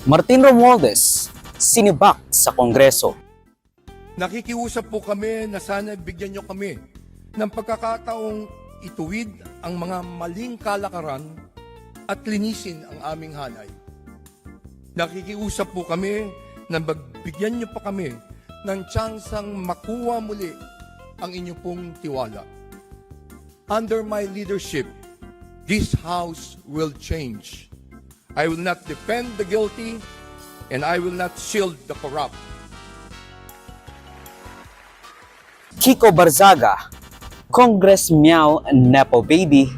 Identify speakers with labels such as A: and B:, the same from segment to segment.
A: Martin Romualdez, sinibak sa Kongreso.
B: Nakikiusap po kami na sana bigyan nyo kami ng pagkakataong ituwid ang mga maling kalakaran at linisin ang aming hanay. Nakikiusap po kami na magbigyan nyo pa kami ng tsansang makuha muli ang inyo pong tiwala. Under my leadership, this House will change. I will not defend the guilty and I will not shield the corrupt.
A: Kiko Barzaga, Congress Meow Nepo Baby.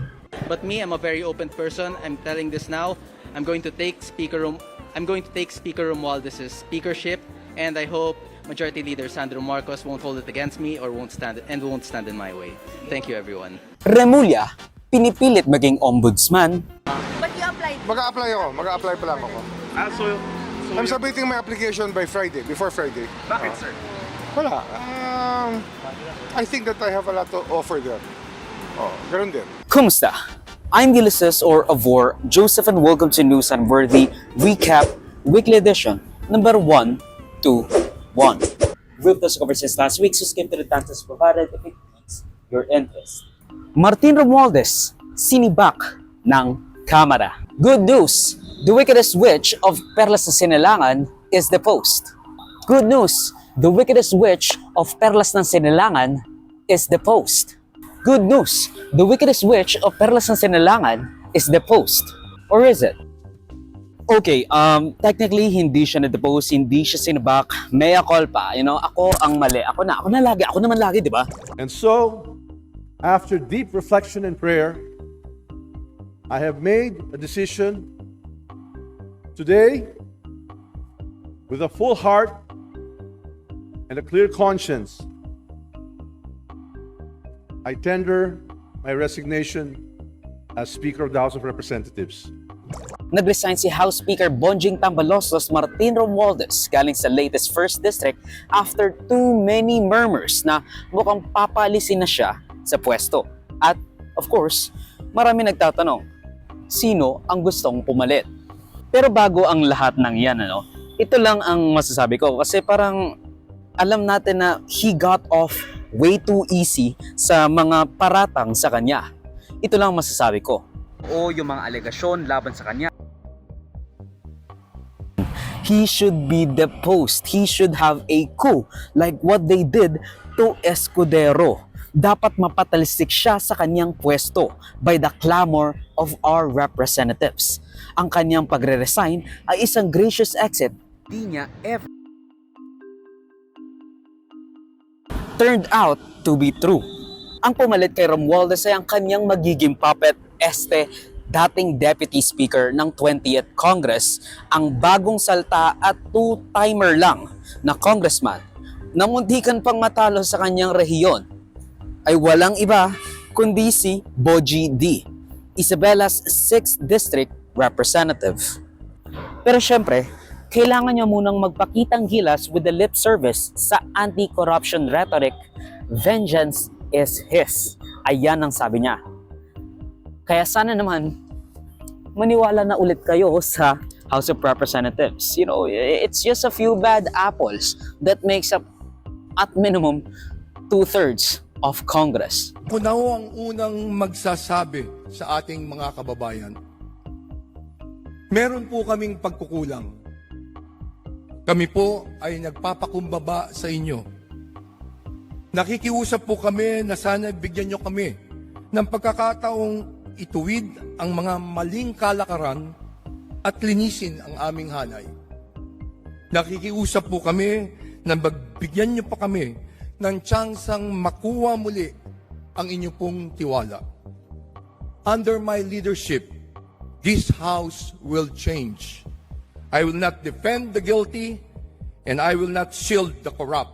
C: But me, I'm a very open person. I'm telling this now. I'm going to take Speaker Romualdez's speakership, and I hope Majority Leader Sandro Marcos won't hold it against me or won't stand in my way. Thank you, everyone.
A: Remulla, pinipilit maging ombudsman.
D: But you applied.
E: Mag-a-apply ako. Mag-a-apply pa lang ako. I'm submitting my application by Friday, before Friday.
F: Bakit, sir?
E: Wala. I think that I have a lot to offer there. Ganun din.
A: Kumusta? I'm Ulysses or Avor Joseph and welcome to News Unworthy Recap Weekly Edition number 121. We've just covered since last week, so skip to the titles provided if it piques your interest. Martin Romualdez, sinibak ng Kamara. Good news! The wickedest witch of Perlas ng Sinilangan is deposed. Good news! The wickedest witch of Perlas ng Sinilangan is deposed. Good news! The wickedest witch of Perlas ng Sinilangan is deposed. Or is it? Okay, technically hindi siya na-depose, hindi siya sinibak, mea culpa. You know, ako ang mali. Ako naman lagi, di ba?
F: And so, after deep reflection and prayer, I have made a decision today with a full heart and a clear conscience. I tender my resignation as Speaker of the House of Representatives.
A: Nag-resign si House Speaker Bonjing Tambalosos Martin Romualdez galing sa latest 1st District after too many murmurs na mukhang papalisin na siya sa pwesto. At of course, marami nagtatanong, sino ang gustong pumalit? Pero bago ang lahat ng yan, ito lang ang masasabi ko kasi parang alam natin na he got off way too easy sa mga paratang sa kanya. Ito lang ang masasabi ko. O yung mga alegasyon laban sa kanya. He should be deposed. He should have a coup like what they did to Escudero. Dapat mapatalisik siya sa kanyang pwesto by the clamor of our representatives. Ang kanyang pagre-resign ay isang gracious exit. Di niya ever turned out to be true. Ang pumalit kay Romualdez ay ang kanyang magiging puppet, dating Deputy Speaker ng 20th Congress, ang bagong salta at two-timer lang na congressman na muntikan pang matalo sa kanyang rehiyon ay walang iba kundi si Boji D, Isabella's 6th District Representative. Pero syempre, kailangan niya munang magpakitang gilas with the lip service sa anti-corruption rhetoric, vengeance is his. Ayan ang sabi niya. Kaya sana naman, maniwala na ulit kayo sa House of Representatives. You know, it's just a few bad apples that makes up at minimum 2/3 of Congress.
B: Ako na ho ang unang magsasabi sa ating mga kababayan. Meron po kaming pagkukulang. Kami po ay nagpapakumbaba sa inyo. Nakikiusap po kami na sana bigyan nyo kami ng pagkakataong ituwid ang mga maling kalakaran at linisin ang aming hanay. Nakikiusap po kami na magbigyan nyo pa kami ng tsansang makuha muli ang inyo pong tiwala. Under my leadership, this House will change. I will not defend the guilty and I will not shield the corrupt.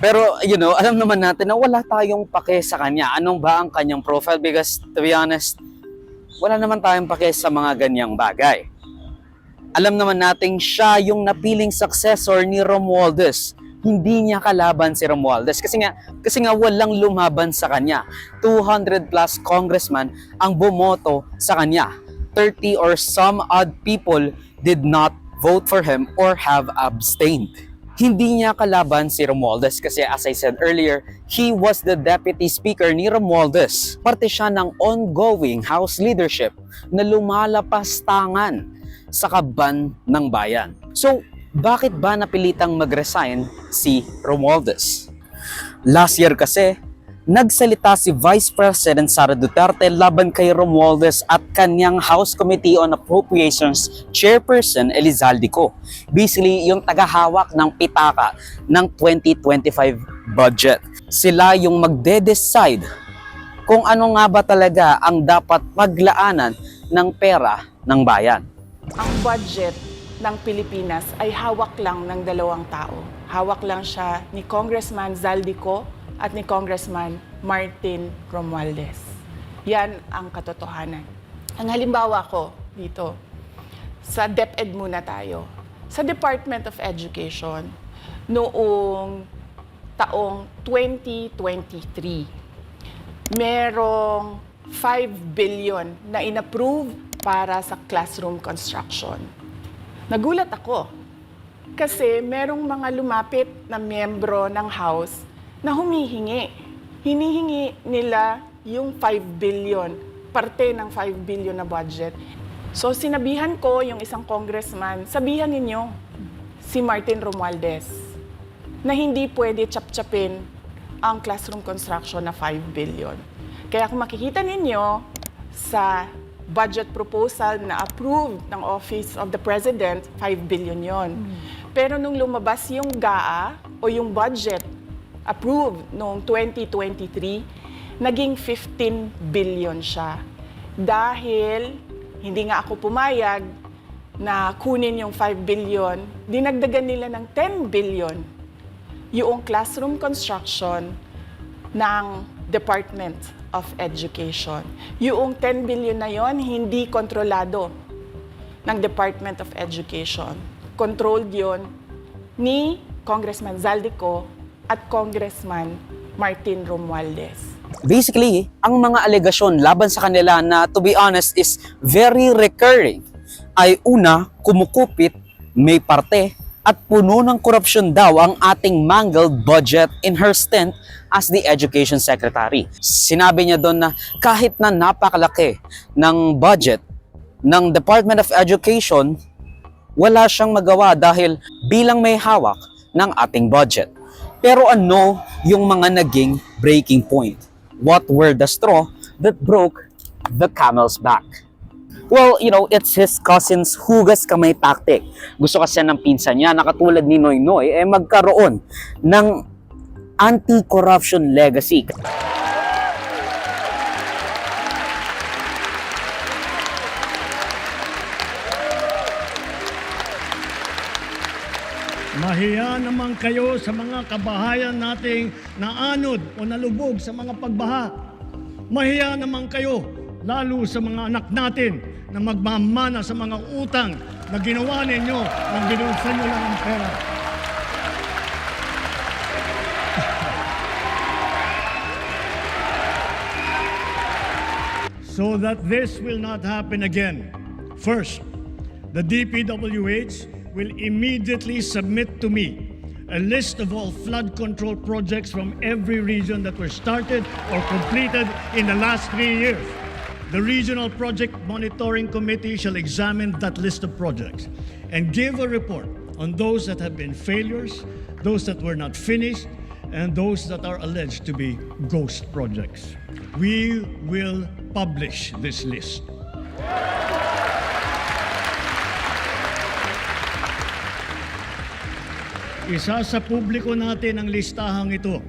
A: Pero, alam naman natin na wala tayong pake sa kanya. Anong ba ang kanyang profile? Because, to be honest, wala naman tayong pake sa mga ganyang bagay. Alam naman natin siya yung napiling successor ni Romualdez. Hindi niya kalaban si Romualdez. Kasi nga walang lumaban sa kanya. 200 plus congressman ang bumoto sa kanya. 30 or some odd people did not vote for him or have abstained. Hindi niya kalaban si Romualdez kasi as I said earlier, he was the deputy speaker ni Romualdez. Parte siya ng ongoing House leadership na lumalapastangan sa kaban ng bayan. So, bakit ba napilitang mag-resign si Romualdez? Last year kasi, nagsalita si Vice President Sara Duterte laban kay Romualdez at kanyang House Committee on Appropriations Chairperson Elizalde Co. Basically, yung tagahawak ng pitaka ng 2025 budget. Sila yung magde-decide kung ano nga ba talaga ang dapat paglaanan ng pera ng bayan.
D: Ang budget ng Pilipinas ay hawak lang ng dalawang tao. Hawak lang siya ni Congressman Zaldico at ni Congressman Martin Romualdez. Yan ang katotohanan. Ang halimbawa ko dito, sa DepEd muna tayo. Sa Department of Education, noong taong 2023, merong 5 billion na inapprove para sa classroom construction. Nagulat ako kasi merong mga lumapit na miyembro ng House na humihingi. Hinihingi nila yung 5 billion, parte ng 5 billion na budget. So sinabihan ko yung isang congressman, sabihan ninyo si Martin Romualdez na hindi pwede chap-chapin ang classroom construction na 5 billion. Kaya kung makikita ninyo sa budget proposal na approved ng Office of the President, 5 billion yon. Pero nung lumabas yung GAA o yung budget approved noong 2023, naging 15 billion siya. Dahil hindi nga ako pumayag na kunin yung 5 billion, dinagdagan nila ng 10 billion yung classroom construction ng Department of Education. Yung 10 billion na yon hindi kontrolado ng Department of Education. Controlled yon ni Congressman Zaldico at Congressman Martin Romualdez.
A: Basically, ang mga alegasyon laban sa kanila na to be honest is very recurring ay una, kumukupit, may parte at puno ng korupsyon daw ang ating mangled budget in her stint as the Education Secretary. Sinabi niya doon na kahit na napakalaki ng budget ng Department of Education, wala siyang magawa dahil bilang may hawak ng ating budget. Pero ano yung mga naging breaking point? What were the straw that broke the camel's back? Well, you know, it's his cousin's hugas kamay tactic. Gusto kasi ng pinsan niya na katulad ni Noy Noy magkaroon ng anti-corruption legacy.
G: Mahiya naman kayo sa mga kabahayan nating naanod o nalubog sa mga pagbaha. Mahiya naman kayo lalo sa mga anak natin na magmamana sa mga utang na ginawa ninyo nang binulsan nyo lang ang pera. So that this will not happen again, first, the DPWH will immediately submit to me a list of all flood control projects from every region that were started or completed in the last 3 years. The Regional Project Monitoring Committee shall examine that list of projects and give a report on those that have been failures, those that were not finished, and those that are alleged to be ghost projects. We will publish this list. Isa sa publiko natin ang listahang ito.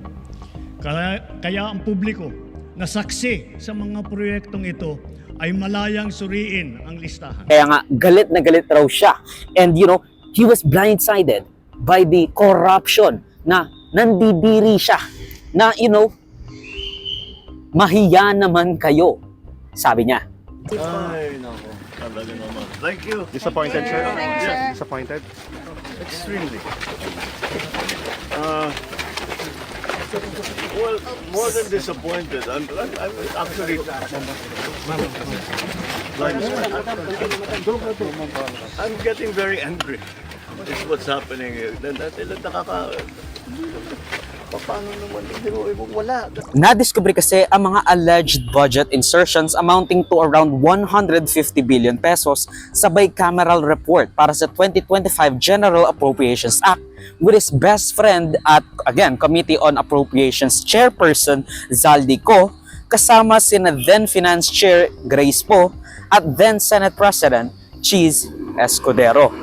G: Kaya ang publiko na saksi sa mga proyektong ito ay malayang suriin ang listahan.
A: Kaya nga, galit na galit raw siya. And you know, he was blindsided by the corruption na nandidiri siya. Na, you know, mahiya naman kayo, sabi niya.
H: Ay, nako. Talaga naman. Thank you. Disappointed, sir? Yes, disappointed. Extremely. Well, more than disappointed. I'm actually... I'm getting very angry. This is what's happening here. Paano naman? Wala.
A: Nadiskubre kasi ang mga alleged budget insertions amounting to around 150 billion pesos sa bicameral report para sa 2025 General Appropriations Act with his best friend at, again, Committee on Appropriations Chairperson Zaldico, kasama sina then Finance Chair Grace Poe at then Senate President Cheese Escudero.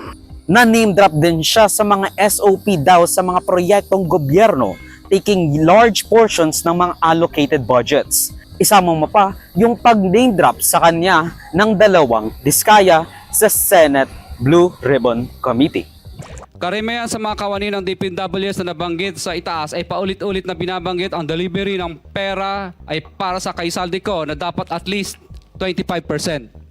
A: Na-name drop din siya sa mga SOP daw sa mga proyektong gobyerno, taking large portions ng mga allocated budgets. Isama mo pa yung pag-name drop sa kanya ng 2 diskaya sa Senate Blue Ribbon Committee.
I: Karamihan sa mga kawani ng DPWH na nabanggit sa itaas ay paulit-ulit na binabanggit ang delivery ng pera ay para sa kay Zaldico na dapat at least 25%.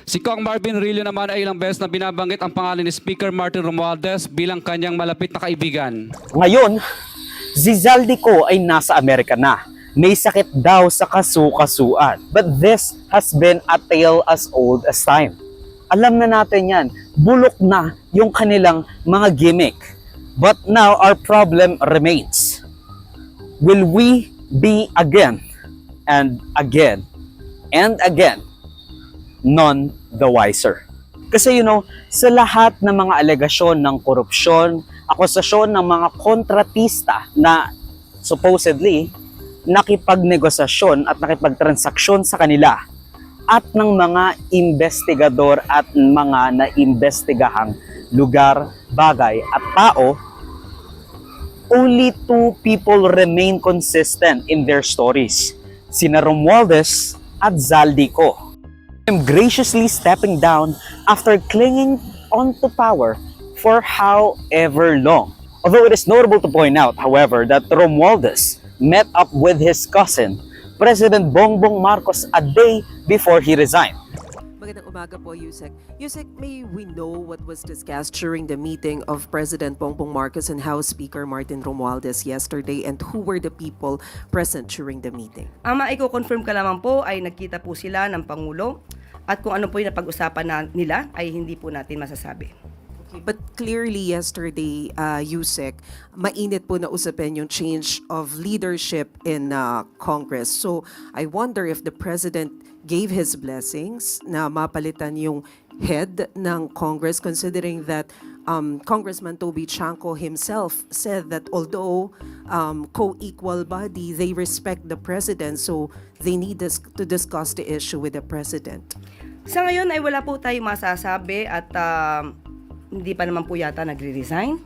I: Si Kong Marvin Rillo naman ay ilang beses na binabanggit ang pangalan ni Speaker Martin Romualdez bilang kanyang malapit na kaibigan.
A: Ngayon, si Zaldico ay nasa Amerika na. May sakit daw sa kasukasuan. But this has been a tale as old as time. Alam na natin yan. Bulok na yung kanilang mga gimmick. But now our problem remains. Will we be again and again and again none the wiser? Kasi sa lahat ng mga alegasyon ng korupsyon, akusasyon ng mga kontratista na supposedly nakipagnegosasyon at nakipagtransaksyon sa kanila at ng mga investigador at mga naimbestigahang lugar, bagay at tao, only 2 people remain consistent in their stories, sina Romualdez at Zaldico. Graciously stepping down after clinging onto power for however long. Although it is notable to point out, however, that Romualdez met up with his cousin, President Bongbong Marcos, a day before he resigned.
J: Magandang umaga po, Yusek. Yusek, may we know what was discussed during the meeting of President Bongbong Marcos and House Speaker Martin Romualdez yesterday, and who were the people present during the meeting?
K: Ang maiko-confirm ka lamang po ay nagkita po sila ng Pangulo at kung ano po yung napag-usapan nila ay hindi po natin masasabi.
J: But clearly yesterday, Yusek, mainit po na usapin yung change of leadership in Congress. So I wonder if the President gave his blessings na mapalitan yung head ng Congress, considering that Congressman Toby Chanco himself said that although co-equal body, they respect the President, so they need to discuss the issue with the President.
K: Sa ngayon ay wala po tayong masasabi at hindi pa naman po yata nagre-resign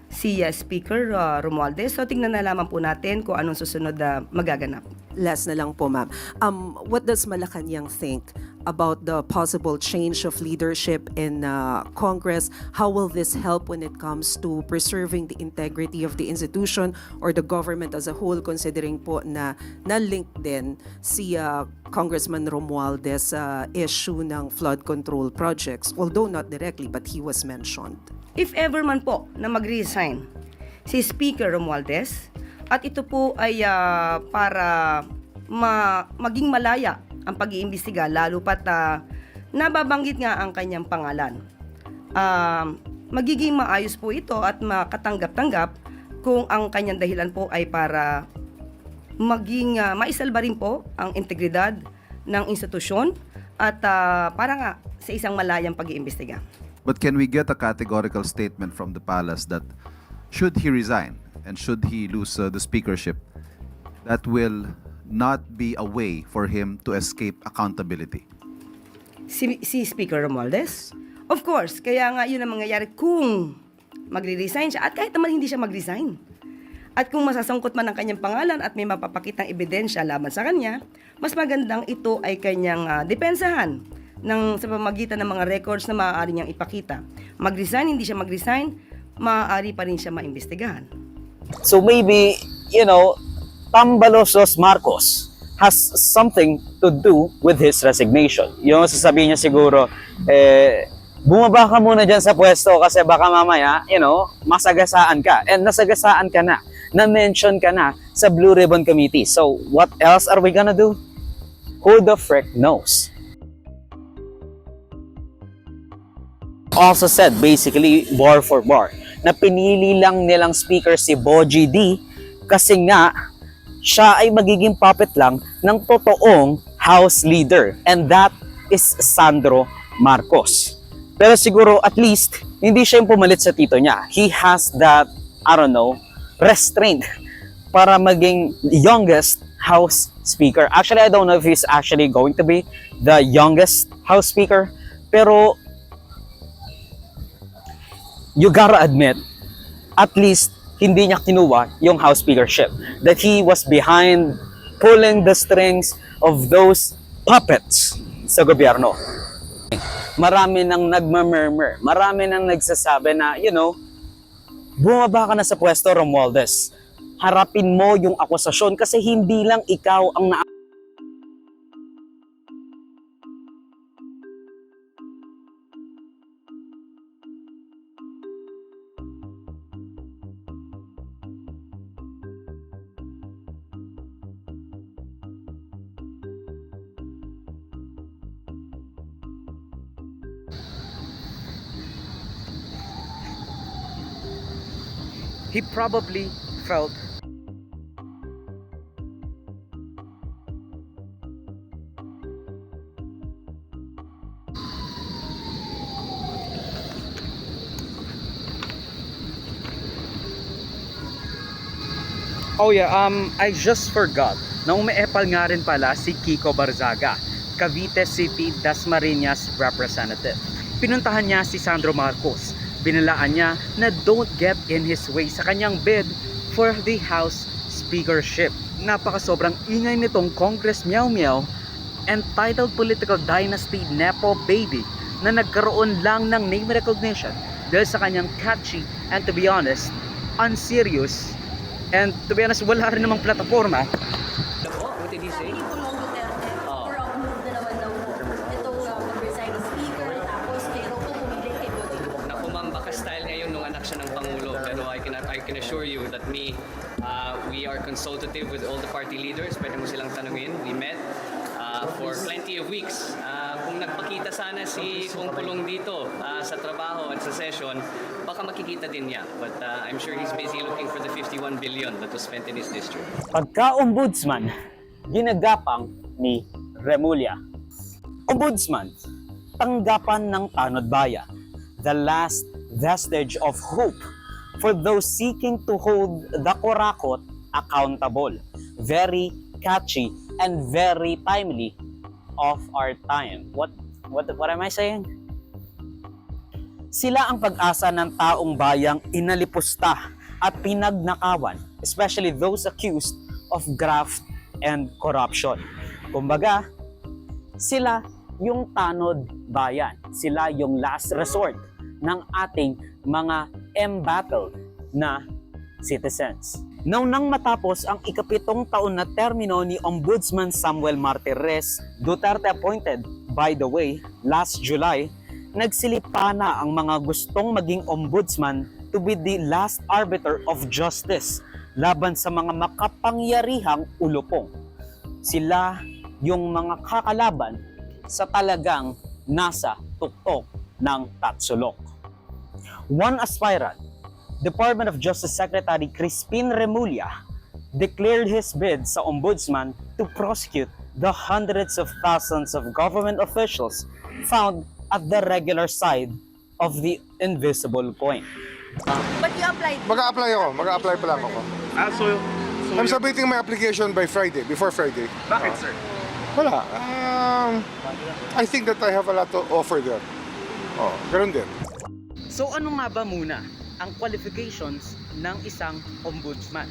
K: si Speaker Romualdez. So tingnan na lamang po natin kung anong susunod na magaganap.
J: Last na lang po, ma'am. What does Malacanang think about the possible change of leadership in Congress? How will this help when it comes to preserving the integrity of the institution or the government as a whole, considering po na na-link din si Congressman Romualdez sa issue ng flood control projects, although not directly, but he was mentioned.
K: If ever man po na mag-resign si Speaker Romualdez, at ito po ay para maging malaya ang pag-iimbestiga, lalo pat nababanggit nga ang kanyang pangalan. Magiging maayos po ito at makatanggap-tanggap kung ang kanyang dahilan po ay para maging maisalba rin po ang integridad ng institusyon at para nga sa isang malayang pag-iimbestiga.
L: But can we get a categorical statement from the palace that should he resign and should he lose the speakership, that will not be a way for him to escape accountability?
K: Si Speaker Romualdez? Of course, kaya nga yun ang mangyayari kung magre-resign siya at kahit naman hindi siya mag-resign. At kung masasangkot man ang kanyang pangalan at may mapapakitang ebidensya laban sa kanya, mas magandang ito ay kanyang depensahan sa pamamagitan ng mga records na maaari niyang ipakita. Mag-resign, hindi siya mag-resign, maaari pa rin siya maimbestigahan.
A: So maybe, Tambalosos Marcos has something to do with his resignation. Yung sasabihin niya siguro, bumaba ka muna dyan sa pwesto kasi baka mamaya, masagasaan ka. And nasagasaan ka na. Na-mention ka na sa Blue Ribbon Committee. So what else are we gonna do? Who the frick knows? also said basically bar for bar na pinili lang nilang speaker si Bogie D kasi nga siya ay magiging puppet lang ng totoong House Leader, and that is Sandro Marcos. Pero siguro at least hindi siya yung pumalit sa tito niya. He has that, I don't know, restraint para maging youngest House Speaker. Actually, I don't know if he's actually going to be the youngest House Speaker, pero you gotta admit, at least hindi niya kinuha yung House Speakership. That he was behind pulling the strings of those puppets sa gobyerno. Marami nang nagmamurmur, marami nang nagsasabi na, you know, bumaba ka na sa pwesto, Romualdez. Harapin mo yung akusasyon kasi hindi lang ikaw ang
C: He probably felt Oh yeah, I just forgot na umeepal nga rin pala si Kiko Barzaga, Cavite City Dasmariñas representative. Pinuntahan niya si Sandro Marcos. Binalaan niya na don't get in his way sa kanyang bid for the House Speakership. Napakasobrang ingay nitong Congress Meow Meow, entitled political dynasty Nepo baby na nagkaroon lang ng name recognition dahil sa kanyang catchy and, to be honest, unserious, and to be honest, wala rin namang plataforma. What did he say?
I: Naku ma'am, baka style ngayon nung anak siya ng Pangulo, pero I can assure you that we are consultative with all the party leaders. Pwede mo silang tanungin. We met for plenty of weeks. Kung nagpakita sana si Kung Pulong dito sa trabaho at sa session, baka makikita din niya. But I'm sure he's busy looking for the 51 billion that was spent in his district.
A: Pagka-ombudsman, ginagapang ni Remulla. Ombudsman, tanggapan ng tanod bayan, the last vestige of hope for those seeking to hold the kurakot accountable. Very catchy and very timely of our time. What am I saying? Sila ang pag-asa ng taong bayang inalipusta at pinagnakawan, especially those accused of graft and corruption. Kumbaga, sila yung tanod bayan. Sila yung last resort ng ating mga embattled na citizens. Nang matapos ang ikapitong taon na termino ni Ombudsman Samuel Martires Duterte appointed, by the way, last July, nagsilipa na ang mga gustong maging ombudsman to be the last arbiter of justice laban sa mga makapangyarihang ulupong. Sila yung mga kakalaban sa talagang nasa tuktok ng tatsulok. One aspirant, Department of Justice Secretary Crispin Remulla, declared his bid sa ombudsman to prosecute the hundreds of thousands of government officials found at the regular side of the invisible coin.
K: But you applied.
E: Mag-a-apply pa lang ako. I'm submitting my application by Friday, before Friday.
C: Bakit, sir?
E: Wala. I think that I have a lot to offer there. Ganun din.
C: So ano nga ba muna ang qualifications ng isang ombudsman?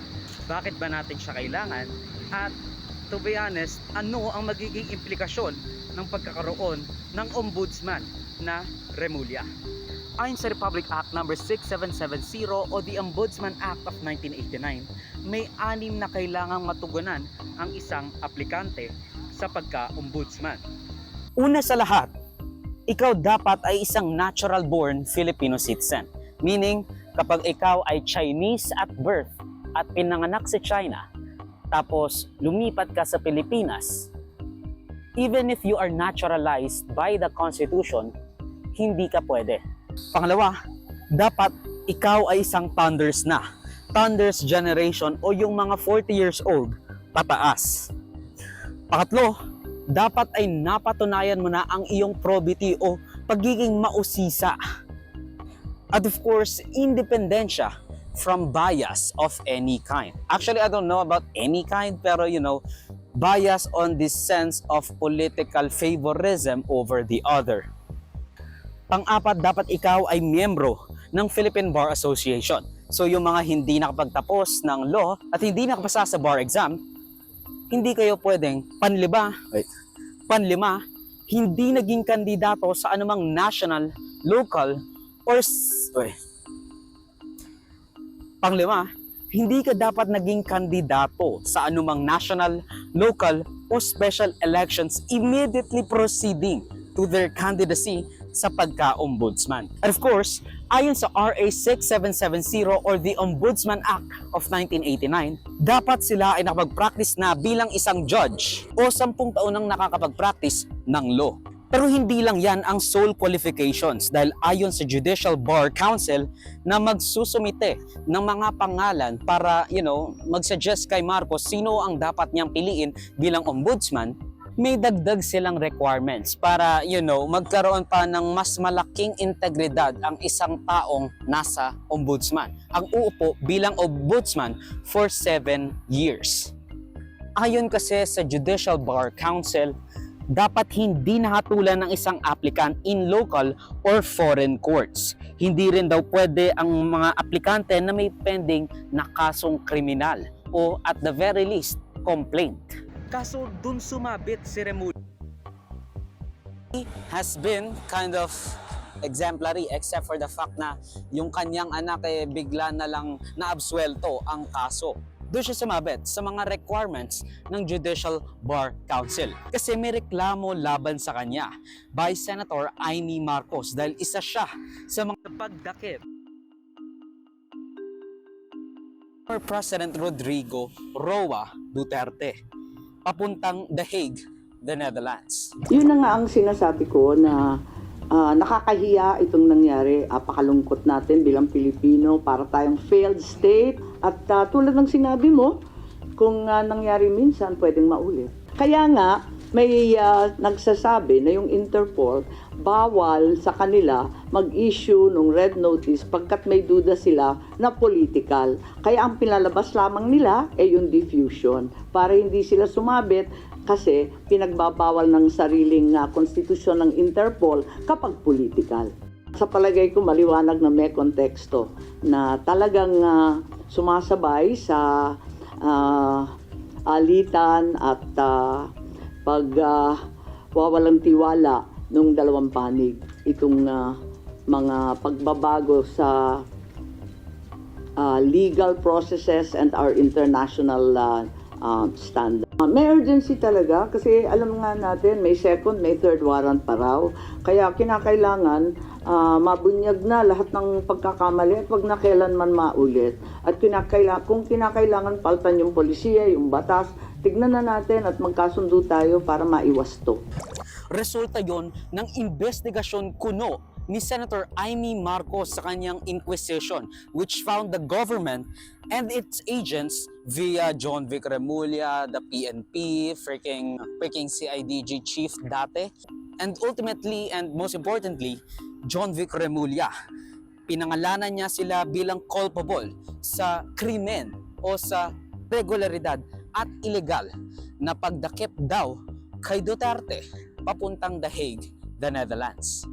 C: Bakit ba natin siya kailangan? At to be honest, ano ang magiging implikasyon ng pagkakaroon ng ombudsman na Remulla? Ayon sa Republic Act No. 6770 o the Ombudsman Act of 1989, may 6 na kailangang matugunan ang isang aplikante sa pagka-ombudsman.
A: Una sa lahat, ikaw dapat ay isang natural-born Filipino citizen. Meaning, kapag ikaw ay Chinese at birth at pinanganak sa China, tapos lumipat ka sa Pilipinas, even if you are naturalized by the Constitution, hindi ka pwede. Pangalawa, dapat ikaw ay isang thunders na. Thunders generation o yung mga 40 years old pataas. Pangatlo, dapat ay napatunayan mo na ang iyong probity o pagiging mausisa. At of course, independensya from bias of any kind. Actually, I don't know about any kind, pero bias on this sense of political favorism over the other. Pang-apat, dapat ikaw ay miyembro ng Philippine Bar Association. So yung mga hindi nakapagtapos ng law at hindi nakapasa sa bar exam, hindi kayo pwedeng panlima, hindi naging kandidato sa anumang national, local, or panglima, hindi ka dapat naging kandidato sa anumang national, local, o special elections immediately proceeding to their candidacy sa pagka-ombudsman. And of course, ayon sa RA 6770 or the Ombudsman Act of 1989, dapat sila ay nakapag-practice na bilang isang judge o 10 taon nang nakakapag-practice ng law. Pero hindi lang yan ang sole qualifications dahil ayon sa Judicial Bar Council na magsusumite ng mga pangalan para, mag-suggest kay Marcos sino ang dapat niyang piliin bilang ombudsman, may dagdag silang requirements para, magkaroon pa ng mas malaking integridad ang isang taong nasa ombudsman. Ang uupo bilang ombudsman for 7 years. Ayon kasi sa Judicial Bar Council, dapat hindi nahatulan ng isang applicant in local or foreign courts. Hindi rin daw pwede ang mga aplikante na may pending na kasong kriminal o at the very least, complaint. Kaso dun sumabit si Remulla. Has been kind of exemplary except for the fact na yung kanyang anak bigla na lang naabsuelto ang kaso. Doon siya sumabit sa mga requirements ng Judicial Bar Council. Kasi may reklamo laban sa kanya by Senator Amy Marcos dahil isa siya sa mga pagdakip. Former President Rodrigo Roa Duterte papuntang The Hague, the Netherlands.
M: Yun na nga ang sinasabi ko na nakakahiya itong nangyari. Apakalungkot natin bilang Pilipino para tayong failed state. At tulad ng sinabi mo, kung nangyari minsan, pwedeng maulit. Kaya nga, may nagsasabi na yung Interpol bawal sa kanila mag-issue ng red notice pagkat may duda sila na political. Kaya ang pinalabas lamang nila ay yung diffusion para hindi sila sumabit kasi pinagbabawal ng sariling konstitusyon ng Interpol kapag political. Sa palagay ko maliwanag na may konteksto na talagang sumasabay sa alitan at pagwawalang tiwala ng dalawang panig itong mga pagbabago sa legal processes and our international standard. May urgency talaga kasi alam nga natin may second, may third warrant pa raw. Kaya kinakailangan mabunyag na lahat ng pagkakamali at wag na kailanman maulit. At kung kinakailangan paltan yung polisiya, yung batas, tignan na natin at magkasundo tayo para maiwas to.
A: Resulta yon ng investigasyon kuno ni Senator Amy Marcos sa kanyang inquisition which found the government and its agents via John Vic Remulla, the PNP, freaking CIDG chief dati, and ultimately and most importantly, John Vic Remulla. Pinangalanan niya sila bilang culpable sa krimen o sa regularidad at illegal na pagdakip daw kay Duterte papuntang The Hague, the Netherlands.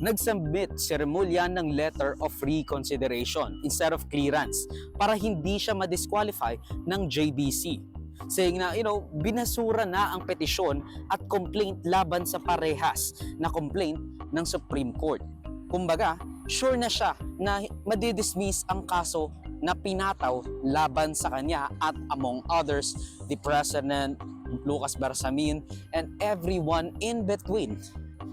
A: Nag-submit si Remulla ng letter of reconsideration instead of clearance para hindi siya ma-disqualify ng JBC. Saying na, binasura na ang petisyon at complaint laban sa parehas na complaint ng Supreme Court. Kumbaga, sure na siya na madidismiss ang kaso na pinataw laban sa kanya at among others, the President, Lucas Bersamin, and everyone in between.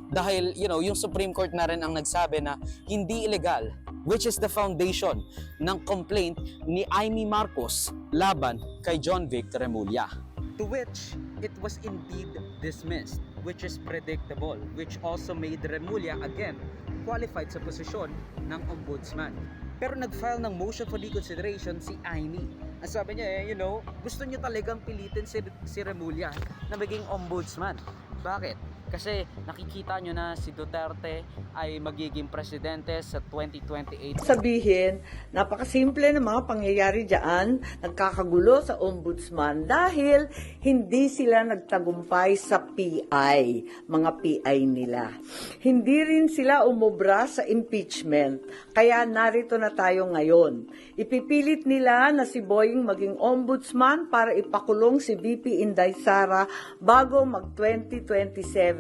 A: Dahil, yung Supreme Court na rin ang nagsabi na hindi illegal, which is the foundation ng complaint ni Amy Marcos laban kay John Vic Remulla. To which, it was indeed dismissed, which is predictable, which also made Remulla again qualified sa posisyon ng ombudsman. Pero nag-file ng motion for reconsideration si Amy. Ang sabi niya gusto niya talagang pilitin si Remulla na maging ombudsman. Bakit? Kasi nakikita nyo na si Duterte ay magiging presidente sa 2028.
M: Sabihin, napakasimple ng mga pangyayari dyan, nagkakagulo sa ombudsman dahil hindi sila nagtagumpay sa PI, mga PI nila. Hindi rin sila umubra sa impeachment, kaya narito na tayo ngayon. Ipipilit nila na si Boying maging ombudsman para ipakulong si VP Inday Sara bago mag-2027.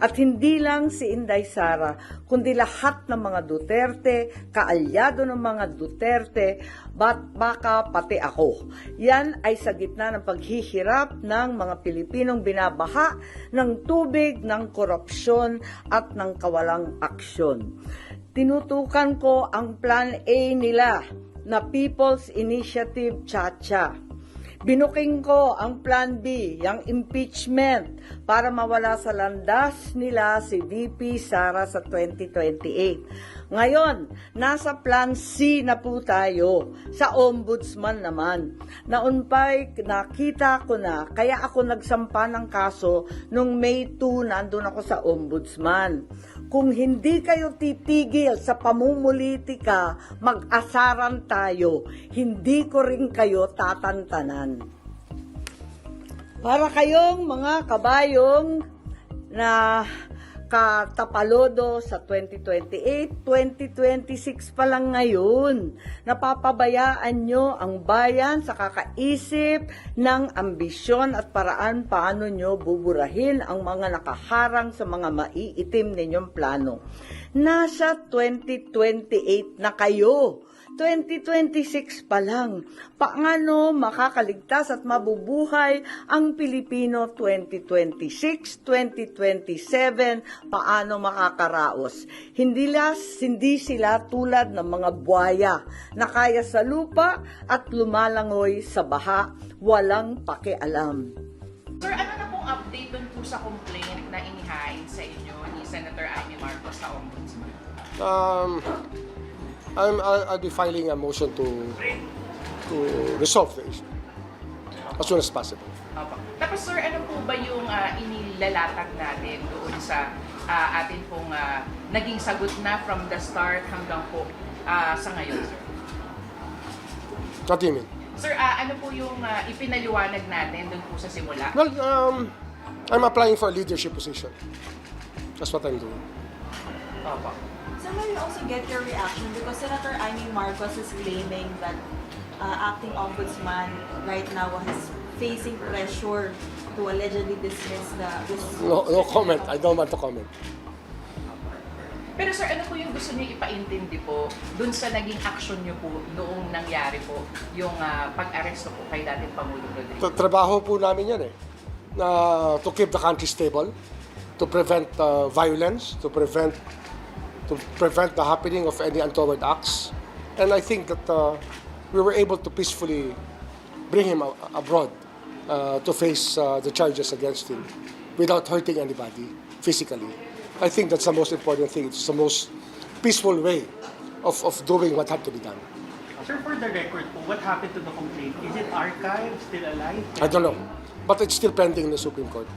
M: At hindi lang si Inday Sara, kundi lahat ng mga Duterte, kaalyado ng mga Duterte, baka pati ako. Yan ay sa gitna ng paghihirap ng mga Pilipinong binabaha ng tubig, ng korupsyon at ng kawalang aksyon. Tinutukan ko ang Plan A nila na People's Initiative Chacha. Binuking ko ang Plan B, yung impeachment, para mawala sa landas nila si VP Sara sa 2028. Ngayon, nasa Plan C na po tayo, sa ombudsman naman. Noon pa'y nakita ko na, kaya ako nagsampa ng kaso nung May 2, nandun ako sa ombudsman. Kung hindi kayo titigil sa pamumulitika, mag-asaran tayo. Hindi ko rin kayo tatantanan. Para kayong mga kabayong na katapalodo sa 2028, 2026 pa lang ngayon. Napapabayaan nyo ang bayan sa kakaisip ng ambisyon at paraan paano nyo buburahin ang mga nakaharang sa mga maiitim ninyong plano. Nasa 2028 na kayo. 2026 pa lang. Paano makakaligtas at mabubuhay ang Pilipino 2026, 2027? Paano makakaraos? Hindi sila tulad ng mga buhaya na kaya sa lupa at lumalangoy sa baha, walang pakialam.
D: Sir, ano na pong update dun po sa complaint na inihain sa inyo ni Senator Amy Marcos sa Ombudsman?
E: I'll be filing a motion to resolve the issue as soon as possible.
D: Opo. Tapos sir, ano po ba yung inilalatag natin doon sa atin pong naging sagot na from the start hanggang po sa ngayon, sir?
E: What do you mean?
D: Sir, ano po yung ipinaliwanag natin doon po sa simula?
E: Well, I'm applying for a leadership position. That's what I'm doing.
D: Opo.
N: So will you also get your reaction because Senator Amy Marcos is claiming that acting ombudsman right now is facing pressure to allegedly dismiss this...
E: No comment. I don't want to comment.
D: Pero sir, ano po yung gusto niyo ipaintindi po dun sa naging action niyo po noong nangyari po yung pag-aresto po kay dating Pangulong Rodrigo?
E: Trabaho po namin yan na to keep the country stable, to prevent violence, to prevent the happening of any untoward acts. And I think that we were able to peacefully bring him abroad to face the charges against him without hurting anybody physically. I think that's the most important thing. It's the most peaceful way of doing what had to be done.
C: Sir, for the record po, what happened to the complaint? Is it archived, still alive?
E: I don't know. But it's still pending in the Supreme Court.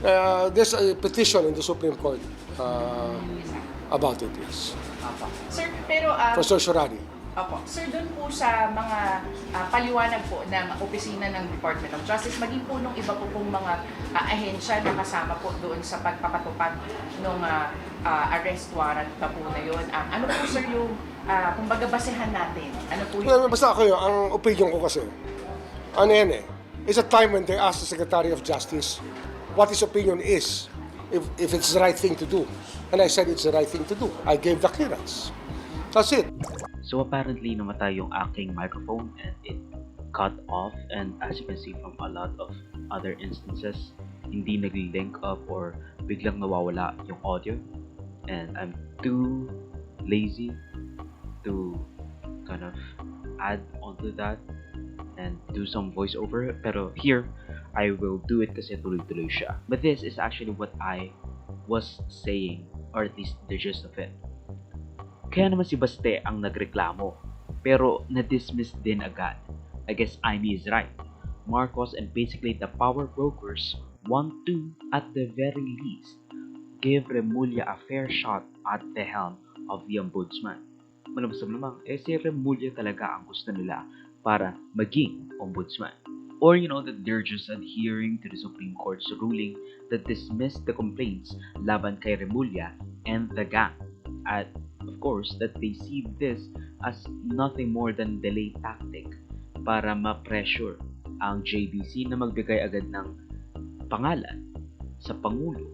E: There's a petition in the Supreme Court about it, yes.
D: Sir, pero...
E: For certiorari.
D: Opo. Sir, doon po sa mga paliwanag po ng opisina ng Department of Justice, maging po nung iba po pong mga ahensya na kasama po doon sa pagpapatupad ng arrest warrant pa po na yun. Ano po sir yung, kumbaga basehan natin? Ano po yung...
E: Basta ako yun, ang opinion ko kasi, it's a time when they ask the Secretary of Justice what his opinion is, if it's the right thing to do. And I said it's the right thing to do. I gave the clearance. That's it.
C: So apparently namatay yung aking microphone and it cut off, and as you can see from a lot of other instances, hindi nag-link up or biglang nawawala yung audio, and I'm too lazy to kind of add onto that and do some voiceover, pero here I will do it kasi tuloy-tuloy siya. But this is actually what I was saying, or at least the gist of it. Kaya naman si Baste ang nagreklamo, pero na-dismiss din agad. I guess Amy is right. Marcos and basically the power brokers want to, at the very least, give Remulla a fair shot at the helm of the ombudsman. Malabasam namang, si Remulla talaga ang gusto nila para maging ombudsman. Or that they're just adhering to the Supreme Court's ruling that dismissed the complaints laban kay Remulla and the gang. At of course, that they see this as nothing more than delay tactic para ma-pressure ang JBC na magbigay agad ng pangalan sa Pangulo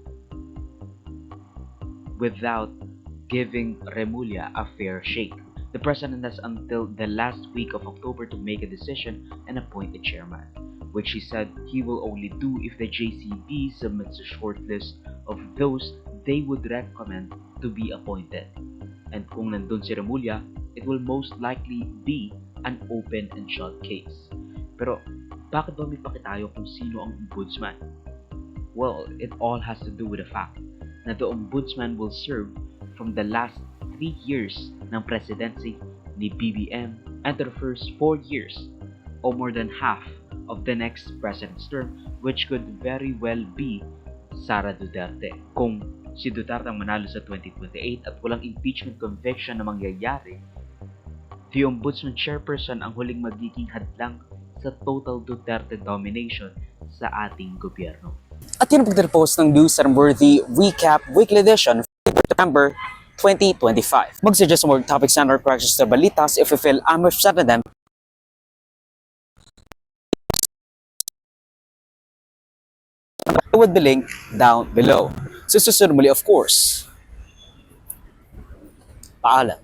C: without giving Remulla a fair shake. The President has until the last week of October to make a decision and appoint a chairman, which he said he will only do if the JCB submits a short list of those they would recommend to be appointed. And kung nandun si Remulla, it will most likely be an open and shut case. Pero bakit ba may pakitayo kung sino ang ombudsman? Well, it all has to do with the fact na the ombudsman will serve from the last 3 years ng presidency ni BBM and the first 4 years or more than half of the next president's term, which could very well be Sara Duterte. Kung si Duterte ang manalo sa 2028 at walang impeachment conviction na mangyayari, the ombudsman chairperson ang huling magiging hadlang sa total Duterte domination sa ating gobyerno.
A: At yun ang pagtapos ng News and Worthy Recap Weekly Edition for September 2025. Mag-suggest more topics and or corrections to balitas if you feel I'm representing them with the link down below. So susunod muli, of course, paalam.